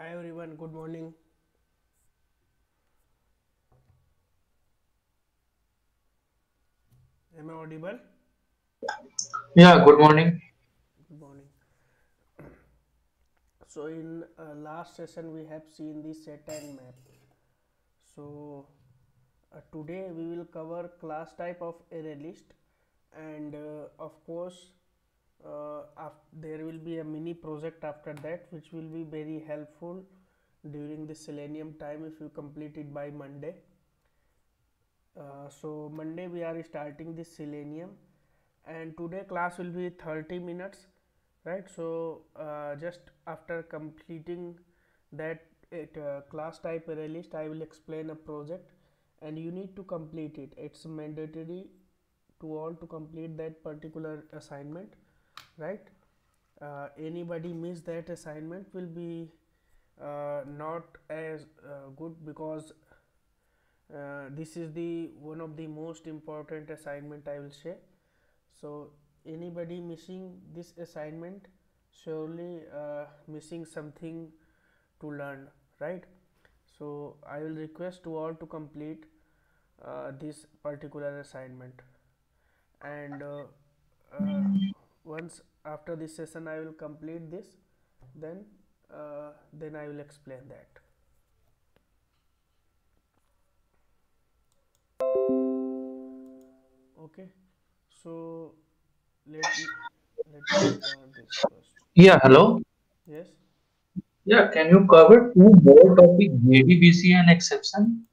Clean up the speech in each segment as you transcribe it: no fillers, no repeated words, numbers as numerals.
Hi everyone, good morning. Am I audible? Yeah, good morning. Good morning. So in last session we have seen the set and map. So today we will cover class type of array list, and of course there will be a mini project after that which will be very helpful during the Selenium time if you complete it by Monday. So Monday we are starting this Selenium, and today class will be 30 minutes, right? So just after completing that class type array list, I will explain a project, and you need to complete it. It's mandatory to all to complete that particular assignment, right? Anybody miss that assignment will be not as good, because this is the one of the most important assignment, I will say. So anybody missing this assignment surely missing something to learn, right? So I will request to all to complete this particular assignment, and uh, once after this session I will complete this, then then I will explain that. Okay, so let me start this first. Yeah, hello. Yes. Yeah, can you cover two more topic JDBC and exception?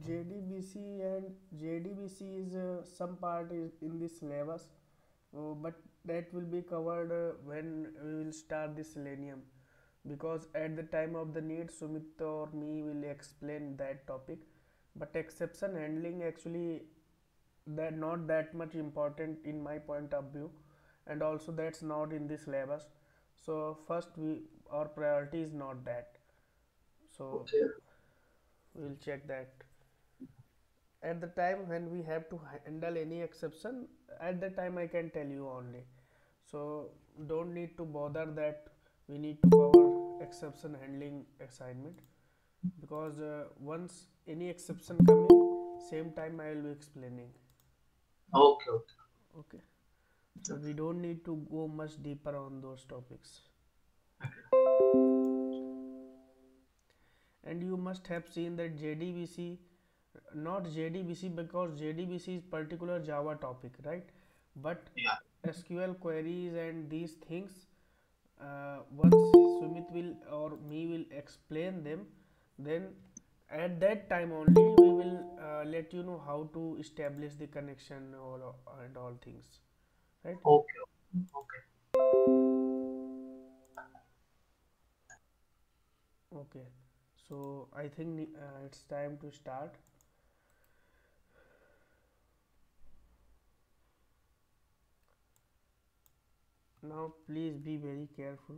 JDBC and JDBC is some part is in this syllabus, but that will be covered when we will start the Selenium, because at the time of the need Sumit or me will explain that topic. But exception handling actually that not that much important in my point of view, and also that's not in this syllabus. So first we our priority is not that. So Okay. we will check that at the time when we have to handle any exception. At the time I can tell you only, so don't need to bother that we need to cover exception handling assignment, because once any exception coming, same time I will be explaining. Okay, okay. Okay, so we don't need to go much deeper on those topics. And you must have seen that JDBC, not JDBC because JDBC is particular Java topic, right? But Yeah. SQL queries and these things, once Sumit will or me will explain them, then at that time only we will let you know how to establish the connection and all things, right? Okay, okay. Okay, so I think it's time to start. Now please be very careful.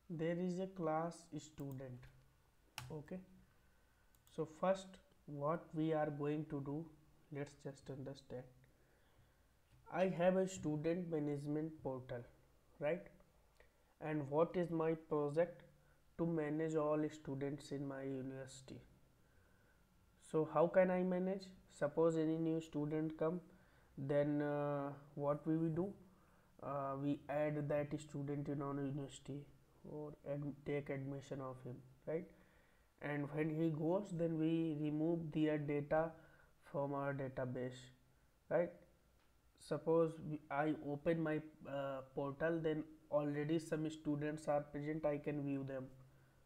There is a class student. Okay, so first what we are going to do, let's just understand. I have a student management portal, right? And what is my project? To manage all students in my university. So how can I manage? Suppose any new student come, then what we will do, we add that student in our university or take admission of him, right? And when he goes, then we remove their data from our database, right? Suppose I open my portal, then already some students are present, I can view them,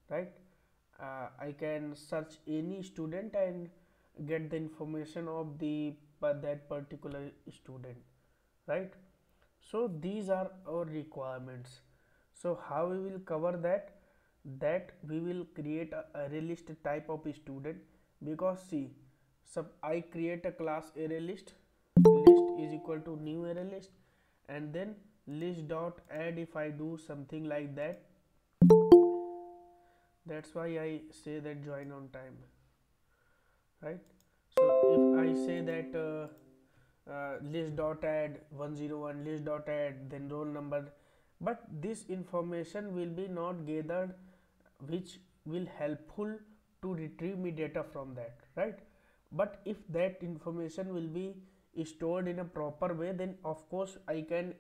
right? I can search any student and get the information of the that particular student, right? So these are our requirements. So how we will cover that? That we will create a array list type of student, because see, I create a class array list, list is equal to new array list, and then list dot add. If I do something like that, that's why I say that join on time, right? So if I say that list dot add 101, list dot add, then roll number, but this information will be not gathered, which will helpful to retrieve me data from that, right? But if that information will be stored in a proper way, then of course I can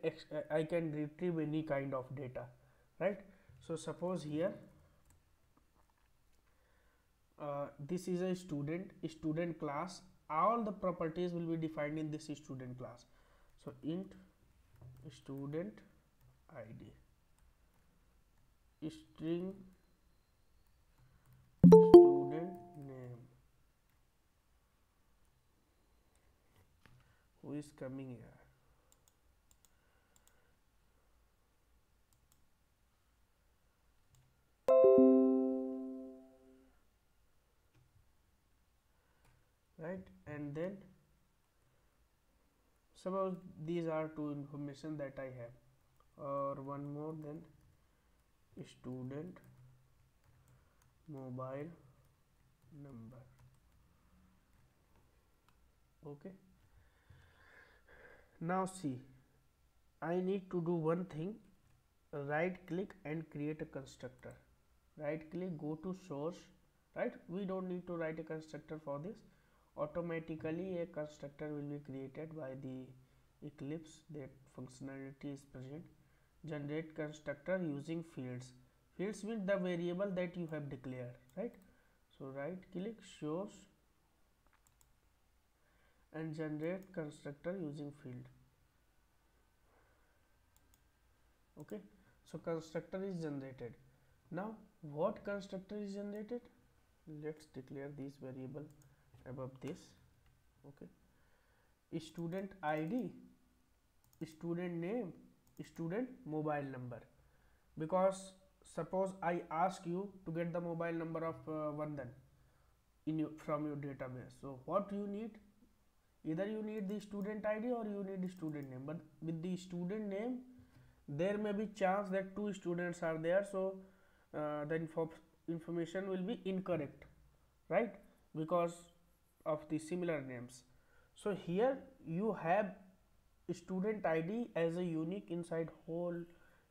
retrieve any kind of data, right? So suppose here this is a student class. All the properties will be defined in this student class. So int student id, string student name, who is coming here, right? And then suppose these are two information that I have, or one more, then student mobile number. Okay, now see, I need to do one thing. Right click and create a constructor. Right click, go to source, right? We don't need to write a constructor for this. Automatically a constructor will be created by the Eclipse. That functionality is present. Generate constructor using fields. Fields means the variable that you have declared, right? So right click, source, and generate constructor using field. Okay, so constructor is generated. Now what constructor is generated? Let's declare this variable above this. Okay, student id, student name, student mobile number. Because suppose I ask you to get the mobile number of Vandan from your database, so what you need? Either you need the student id or you need the student name. But with the student name, there may be chance that two students are there, so the information will be incorrect, right? Because of the similar names. So here you have student id as a unique inside whole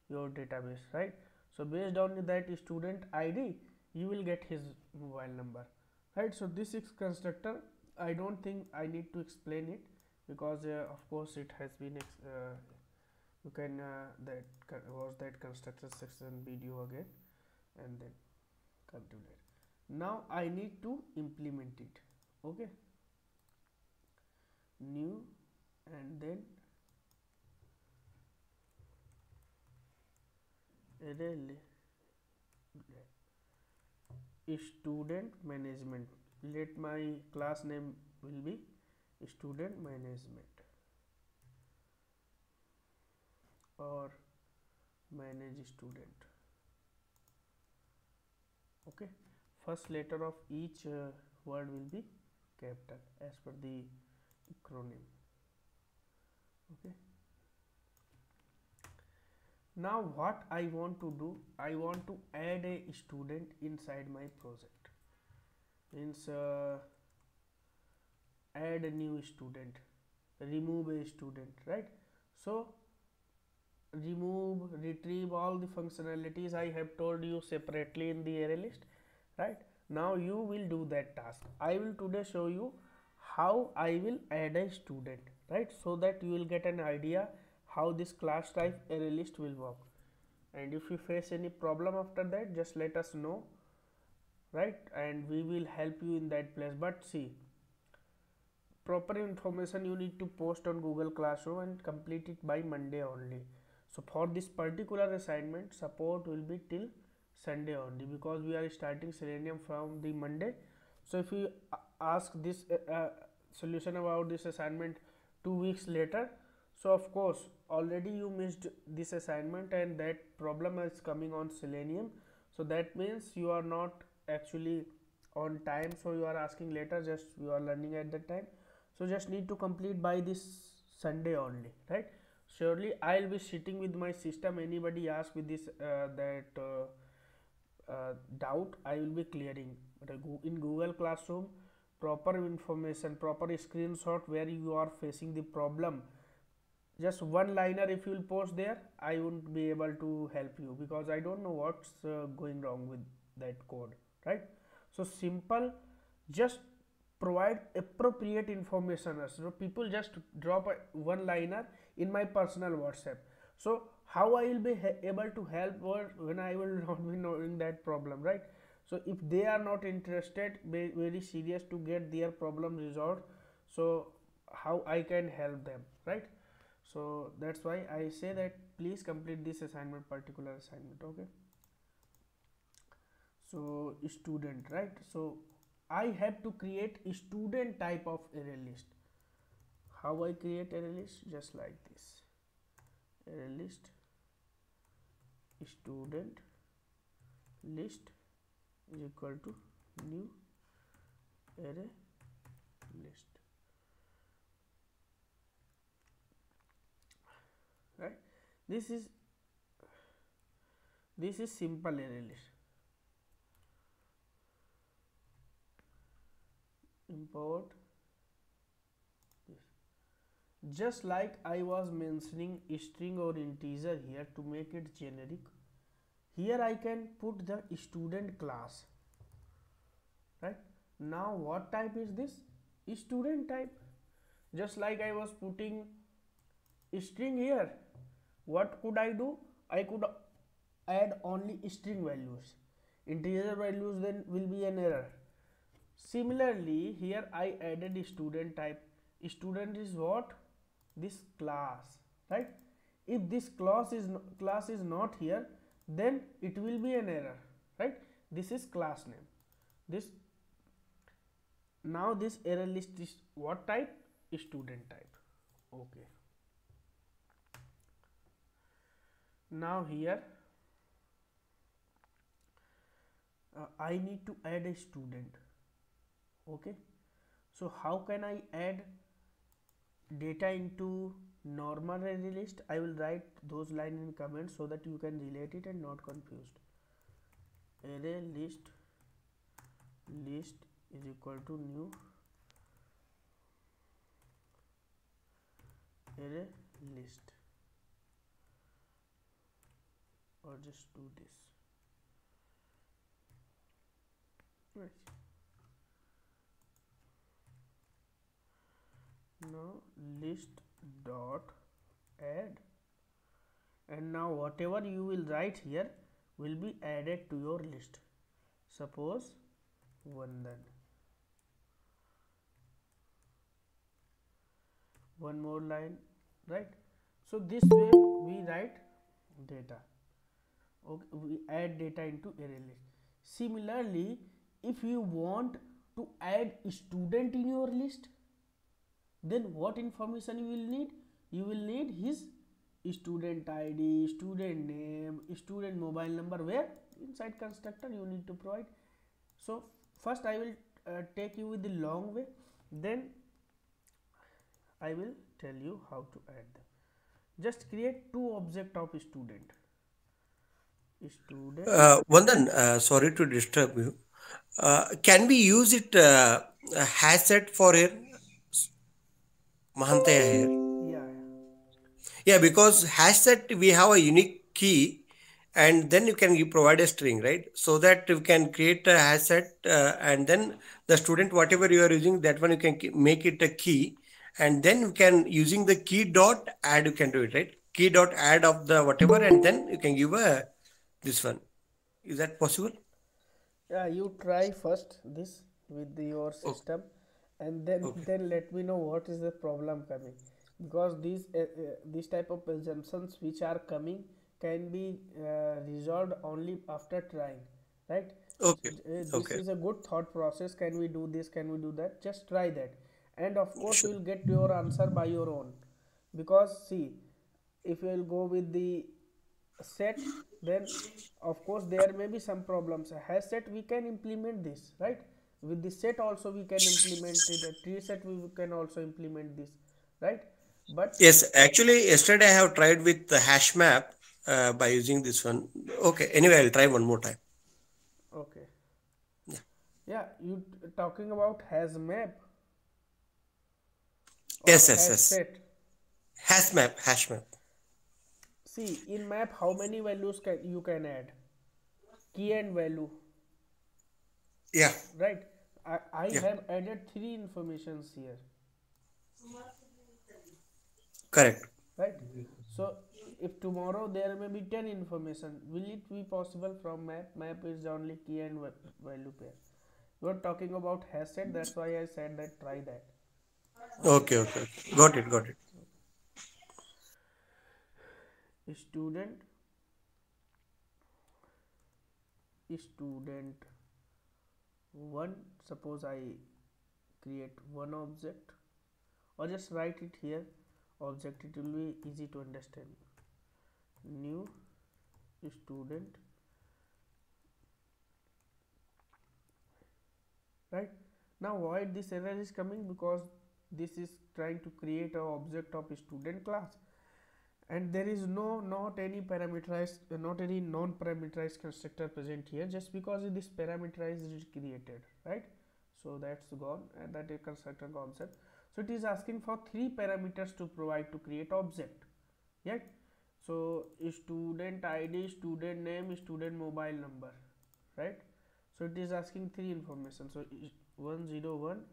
your database, right? So based on that student id, you will get his mobile number, right? So this is constructor. I don't think I need to explain it, because of course it has been you can watch that constructor section video again and then come to that. Now I need to implement it. Okay, new, and then array student management. Let my class name will be student management or manage student. Okay, first letter of each word will be capital as per the acronym. Okay, now what I want to do, I want to add a student inside my project. Means add a new student, remove a student, right? So remove, retrieve, all the functionalities I have told you separately in the array list, right? Now you will do that task. I will today show you how I will add a student, right? So that you will get an idea how this class type array list will work. And if you face any problem after that, just let us know, right, and we will help you in that place. But see, proper information you need to post on Google Classroom and complete it by Monday only. So for this particular assignment, support will be till Sunday only, because we are starting Selenium from the Monday. So if you ask this solution about this assignment 2 weeks later, so of course already you missed this assignment and that problem is coming on Selenium. So that means you are not actually on time, so you are asking later, just you are learning at that time. So just need to complete by this Sunday only, right? Surely I'll be sitting with my system. Anybody ask with this doubt, I will be clearing. In Google Classroom, proper information, proper screenshot where you are facing the problem, just one liner if you will post there, I won't be able to help you, because I don't know what's going wrong with that code, right? So simple, just provide appropriate information. So people just drop a one liner in my personal WhatsApp. So how I will be able to help when I will not be knowing that problem, right? So if they are not interested, very serious to get their problem resolved, so how I can help them, right? So that's why I say that please complete this assignment, particular assignment. Okay, so student, right? So I have to create a student type of array list. How I create array list? Just like this. Array list, student list is equal to new array list, right? This is simple array list. Import this. Just like I was mentioning string or integer here to make it generic, here I can put the student class, right? Now what type is this? Student type. Just like I was putting string here, what could I do? I could add only string values. Integer values then will be an error. Similarly, here I added student type. Student is what? This class, right? If this class is not here, then it will be an error, right? This is class name. This now this array list is what type? Student type. Okay. Now here I need to add a student. Okay, so how can I add data into normal array list? I will write those lines in comments so that you can relate it and not confused. Array list is equal to new array list, or just do this, right? Now list dot add, and now whatever you will write here will be added to your list. Suppose Vandan. One more line, right? So this way we write data. Okay, we add data into array list. Similarly, if you want to add student in your list, then what information you will need? You will need his student ID, student name, student mobile number, where inside constructor you need to provide. So first I will take you with the long way, then I will tell you how to add them. Just create two object of student. Vandan, sorry to disturb you. Can we use it hash set for here? Mahantaya here. Yeah. Yeah, because hash set we have a unique key, and then you can provide a string, right? So that you can create a hash set, and then the student whatever you are using, that one you can make it a key, and then you can using the key dot add, you can do it, right? key dot add of the whatever, and then you can give a this one. Is that possible? Yeah, you try first this with your Okay. system, and then Okay. then let me know what is the problem coming, because these type of assumptions which are coming can be resolved only after trying, right? Okay. This Okay. is a good thought process. Can we do this? Can we do that? Just try that, and of course you Sure. will get your answer by your own, because see, if you will go with the set, then of course there may be some problems. A hash set we can implement this, right? With the set also we can implement it. A tree set we can also implement this, right? But Yes, actually, yesterday I have tried with the hash map by using this one. Okay. Anyway, I'll try one more time. okay, yeah, you talking about hash map or Yes, yes, hash yes. set? Hash map, hash map. See, in map how many values can you can add? Key and value, Yeah. right? I Yeah. have added three informations here, Correct. right? So if tomorrow there may be 10 information, will it be possible from map? Map is only key and value pair. You are talking about hash set, that's why I said that try that. Okay. Okay. Okay. Got it. Got it. Student, student 1, suppose I create one object, or just write it here object, it will be easy to understand. New student, right? Now why this error is coming? Because this is trying to create a object of student class, and there is not any parameterized, not any non parameterized constructor present here, just because this parameterized is created, right? So that's gone, and that is constructor concept. So it is asking for three parameters to provide to create object, right? So student id, student name, student mobile number, right? So it is asking three information. So 101,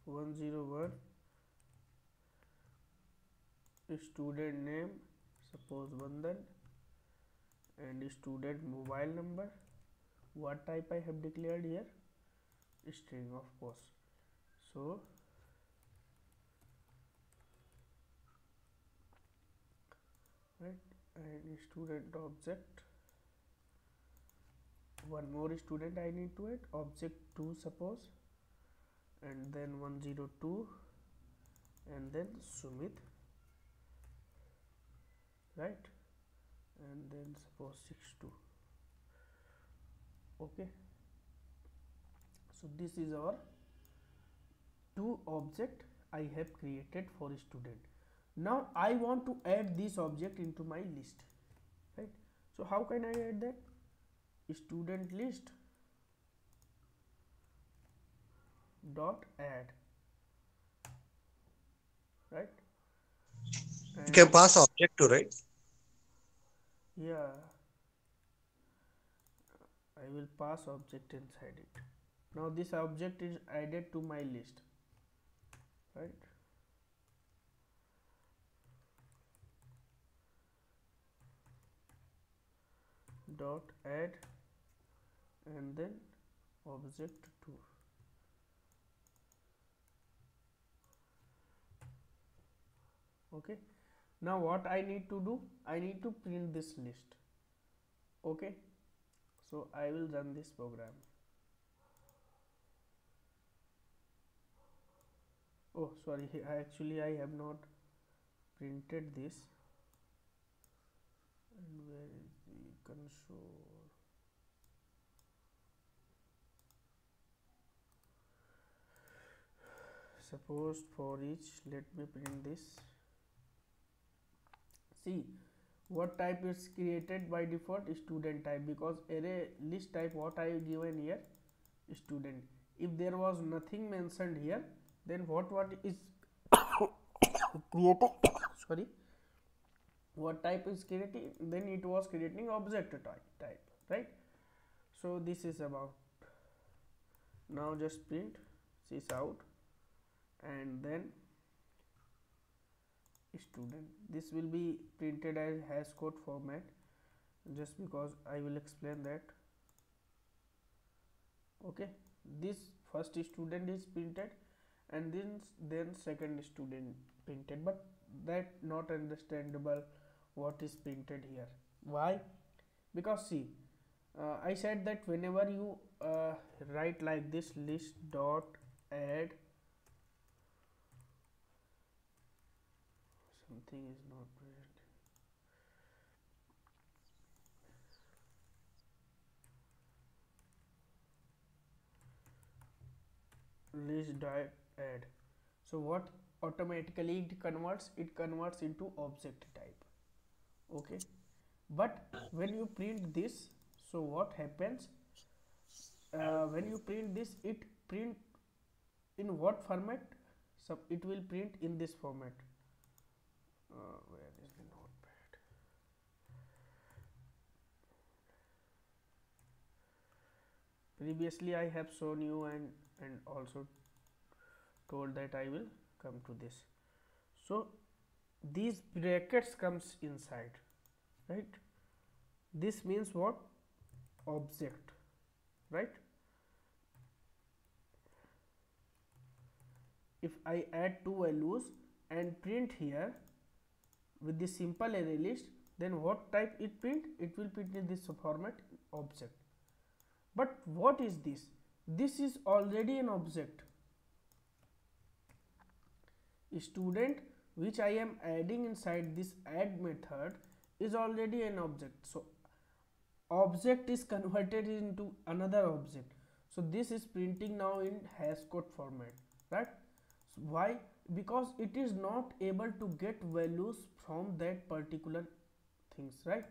101, student name, suppose Vandan, and student mobile number. What type I have declared here? String, of course. So right, and student object, one more student I need to add, object 2 suppose, and then 102, and then Sumit, right? And then suppose 62. Okay, so this is our two object I have created for student. Now I want to add this object into my list, right? So how can I add that? Student list dot add, right? You can And pass object to, right? yeah, I will pass object inside it. Now this object is added to my list, right? Dot add, and then object 2. Okay, now what I need to do? I need to print this list. Okay, so I will run this program. Oh sorry, actually I have not printed this. And where is the console? Suppose for each, let me print this. See what type is created by default? Student type, because array list type what I given here, student. If there was nothing mentioned here, then what is created? Sorry, what type is creating? Then it was creating object type, right? So this is about Now just print sys out and then student. This will be printed as hash code format, just because I will explain that. Okay, this first student is printed and then second student printed, but that not understandable what is printed here. Why? Because see, I said that whenever you write like this list dot add, something is not present. List dot add. So what automatically it converts? It converts into object type. Okay, but when you print this, so what happens? When you print this, it print in what format? So it will print in this format. Where is the notepad? Previously I have shown you and also told that I will come to this. So these brackets comes inside, right? This means what? Object, right? If I add two values and print here with the simple array list, then what type it print? It will print in this format, object. But what is this? This is already an object. Student which I am adding inside this add method is already an object. So object is converted into another object. So this is printing now in hash code format, right? So why? Because it is not able to get values from that particular things, right?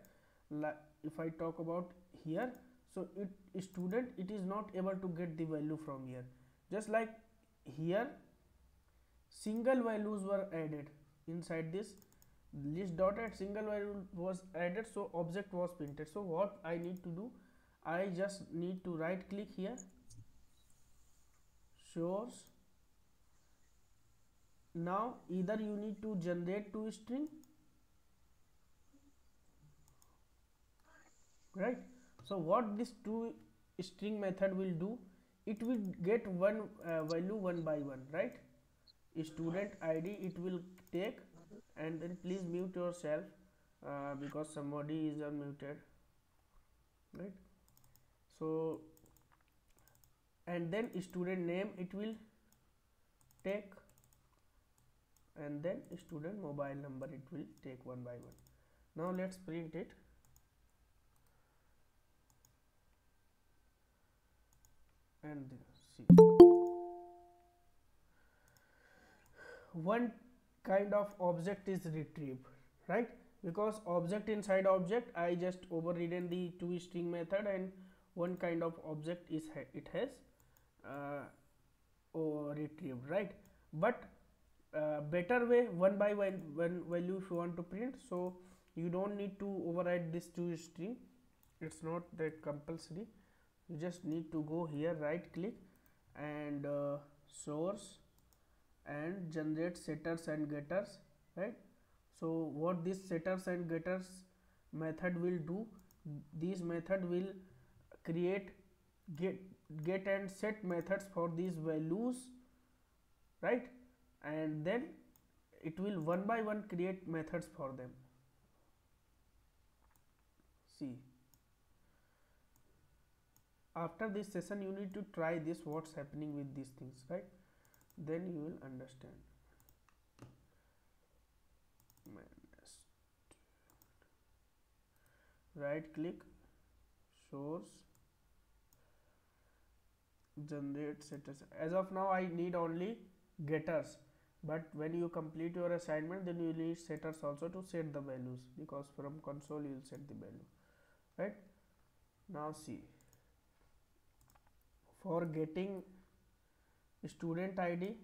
Like if I talk about here, so it student, it is not able to get the value from here. Just like here, single values were added inside this list dot add, single value was added, so object was printed. So what I need to do, I just need to right click here, source. Now either you need to generate two string, right? So what this two string method will do, it will get one value one by one, right? Student id it will take, and then please mute yourself because somebody is unmuted, right? So and then student name it will take, and then student mobile number it will take one by one. Now let's print it. And see, one kind of object is retrieved, right? Because object inside object, I just overridden the two string method, and one kind of object is it has retrieved, right? But better way, one by one value if you want to print, so you don't need to override this two string. It's not that compulsory. You just need to go here, right click, and source, and generate setters and getters, right? So what this setters and getters method will do, this method will create get and set methods for these values, right? And then it will one by one create methods for them. See, after this session you need to try this, what's happening with these things, right? Then you will understand. Right click, source, generate setters. As of now I need only getters, but when you complete your assignment, then you need setters also to set the values, because from console you will set the value, right? Now see, for getting student id,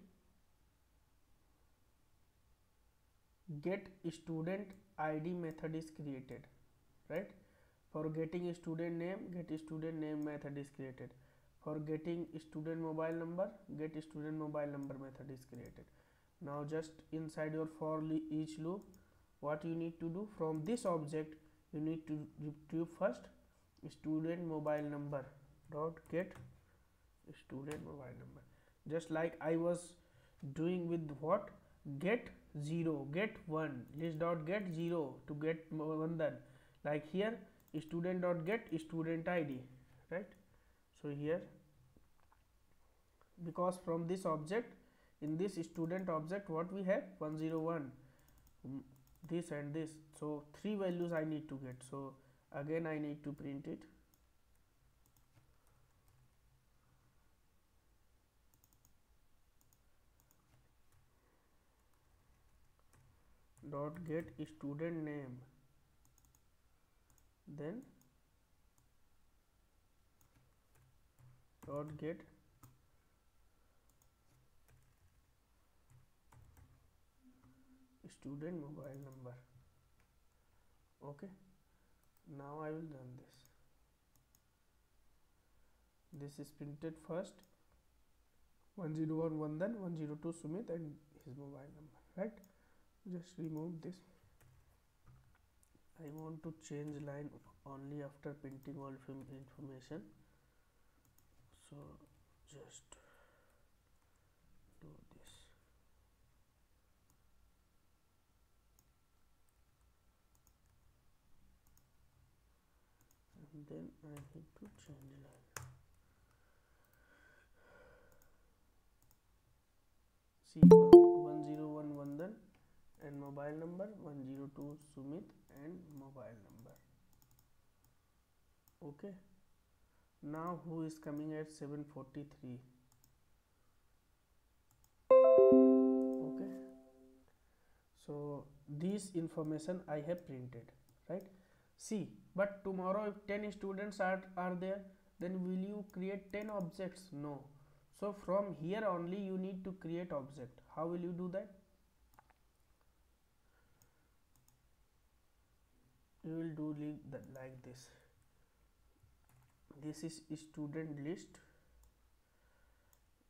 get student id method is created, right? For getting student name, get student name method is created. For getting student mobile number, get student mobile number method is created. Now just inside your for each loop, what you need to do, from this object you need to retrieve first student mobile number dot get student mobile number, just like I was doing with what, get 0, get 1, list dot get 0 to get 1, then like here student dot get student id, right? So here, because from this object, in this student object what we have, 101, this and this, so 3 values I need to get. So again I need to print it, dot get student name, then dot get student mobile number. Okay, now I will run this. This is printed first, 1011, then 102 Sumit and his mobile number, right? Just remove this. I want to change line only after printing all information, so just do this. And then I need to change line. See, 1011 then and mobile number 102 Sumit and mobile number. Okay, now who is coming at 743? Okay, so this information I have printed, right? See, but tomorrow if 10 students are there, then will you create 10 objects? No. So from here only you need to create object. How will you do that? You will do like this. This is student list,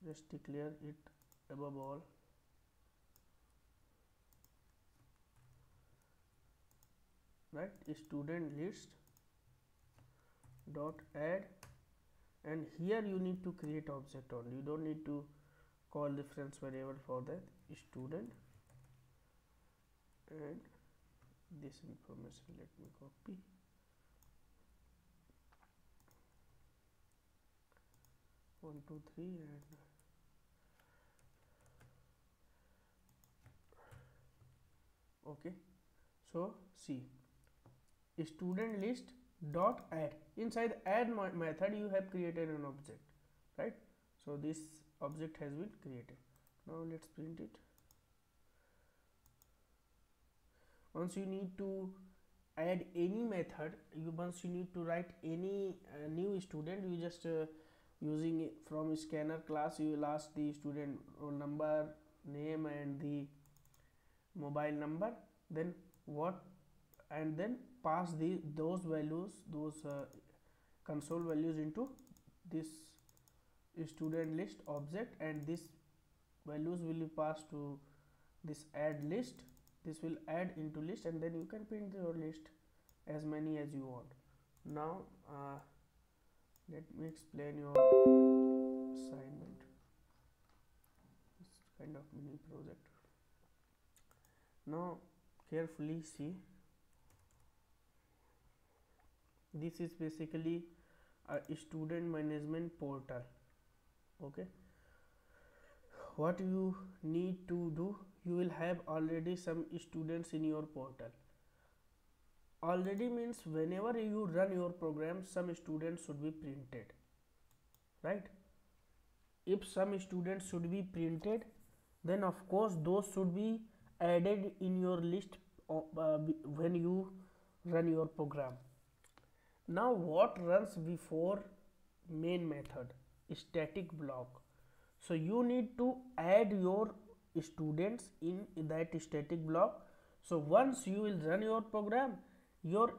just declare it above all, right? Student list dot add, and here you need to create object only, you don't need to call reference variable for that. Student, and this information let me copy, one, two, three, and okay. So see, student list dot add, inside add method you have created an object, right? So this object has been created. Now let's print it. Once you need to add any method, once you need to write any new student, you just using it from scanner class, you will ask the student roll number, name and the mobile number, then what, and then pass those values, those console values into this student list object, and this values will be passed to this add list. This will add into list, and then you can print your list as many as you want. Now let me explain your assignment. It's kind of mini project. Now carefully see, this is basically a student management portal. Okay, what you need to do, you will have already some students in your portal. Already means whenever you run your program, some students should be printed, right? If some students should be printed, then of course those should be added in your list when you run your program. Now what runs before main method? Static block. So you need to add your students in that static block. So once you will run your program, Your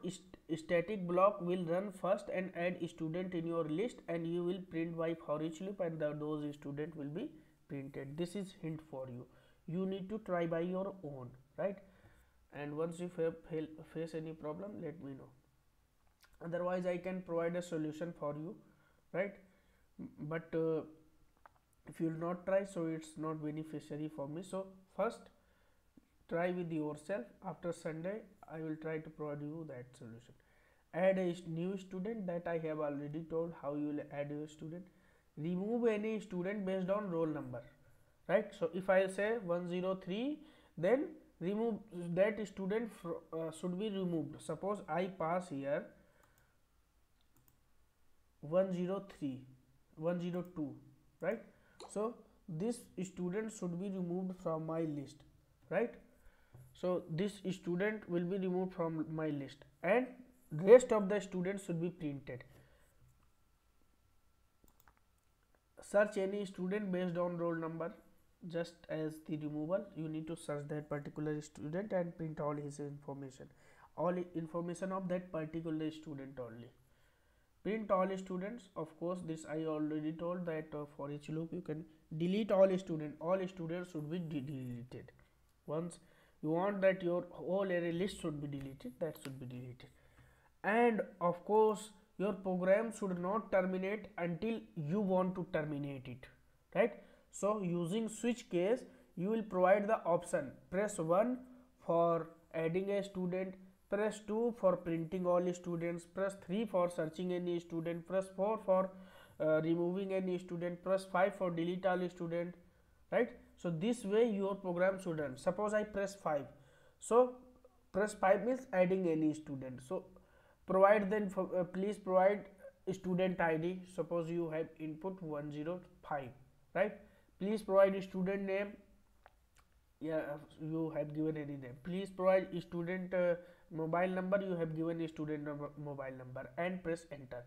static block will run first and add student in your list, and you will print by for each loop, and those student will be printed. This is hint for you. You need to try by your own, right? And once you face any problem, let me know. Otherwise I can provide a solution for you, right? But if you will not try, so it's not beneficiary for me. So first try with yourself. After Sunday I will try to provide you that solution. Add a new student, that I have already told how you will add your student. Remove any student based on roll number, right? So if I say 103, then remove that student should be removed. Suppose I pass here 103, 102, right? So this student should be removed from my list, right? So this student will be removed from my list, and rest of the students should be printed. Search any student based on roll number. Just as the removal, you need to search that particular student and print all his information, all information of that particular student only. Print all students. Of course, this I already told that for each loop you can delete all students should be deleted. Once you want that your whole array list should be deleted, that should be deleted. And of course your program should not terminate until you want to terminate it, right? So using switch case, you will provide the option: press 1 for adding a student, press 2 for printing all students, press 3 for searching any student, press 4 for removing any student, press 5 for delete all student, right? So this way your program should run. Suppose I press 5, so press 5 means adding any student. So provide then please provide student ID. Suppose you have input 105, right? Please provide student name. Yeah, you have given any name. Please provide student mobile number. You have given student mobile number, and press enter.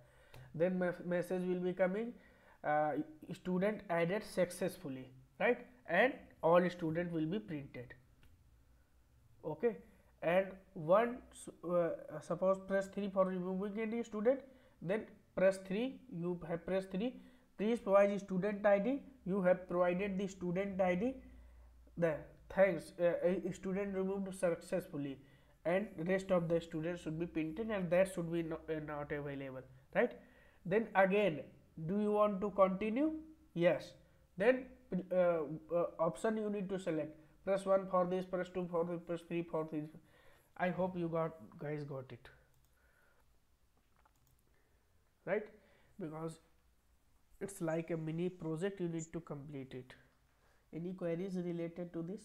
Then message will be coming, student added successfully, right? And all student will be printed. Okay. And one suppose press 3 for removing any student, then press 3, you have pressed 3. Please provide student ID. You have provided the student ID. There, thanks, a student removed successfully, and rest of the students should be printed, and that should be not available, right? Then again, do you want to continue? Yes. Then option you need to select. Press 1 for this, press 2 for this, press 3 for this. I hope you guys got it, right? Because it's like a mini project, you need to complete it. Any queries related to this?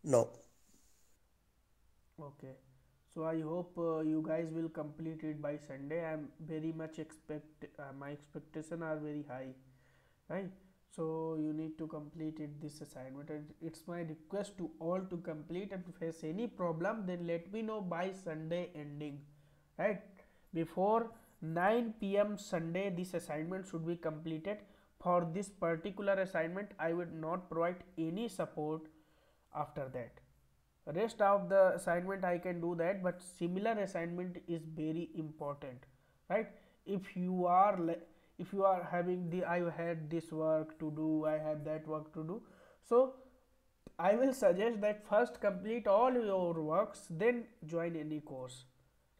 No. Okay, so I hope you guys will complete it by Sunday. I'm very much my expectation are very high, right? So you need to complete this assignment, and it's my request to all to complete. And if face any problem, then let me know by Sunday ending, right? Before 9 p.m. Sunday this assignment should be completed. For this particular assignment I would not provide any support after that. Rest of the assignment I can do that, but similar assignment is very important, right? If you are if you are having the I had this work to do, I have that work to do, so I will suggest that first complete all your works, then join any course,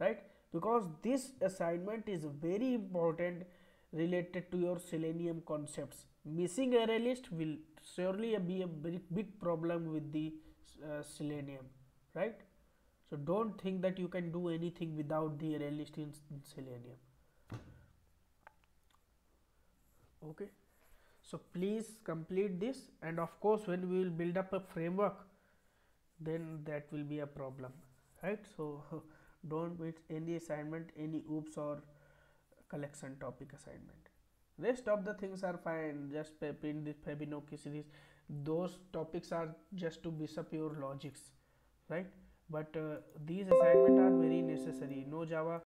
right? Because this assignment is very important related to your Selenium concepts. Missing array list will surely be a big problem with the Selenium, right? So don't think that you can do anything without the array list in Selenium. Okay, so please complete this, and of course when we will build up a framework, then that will be a problem, right? So don't miss any assignment, any oops or collection topic assignment. Rest of the things are fine, just print this Fibonacci series. Those topics are just to boost up your logics, right? But these assignments are very necessary. No Java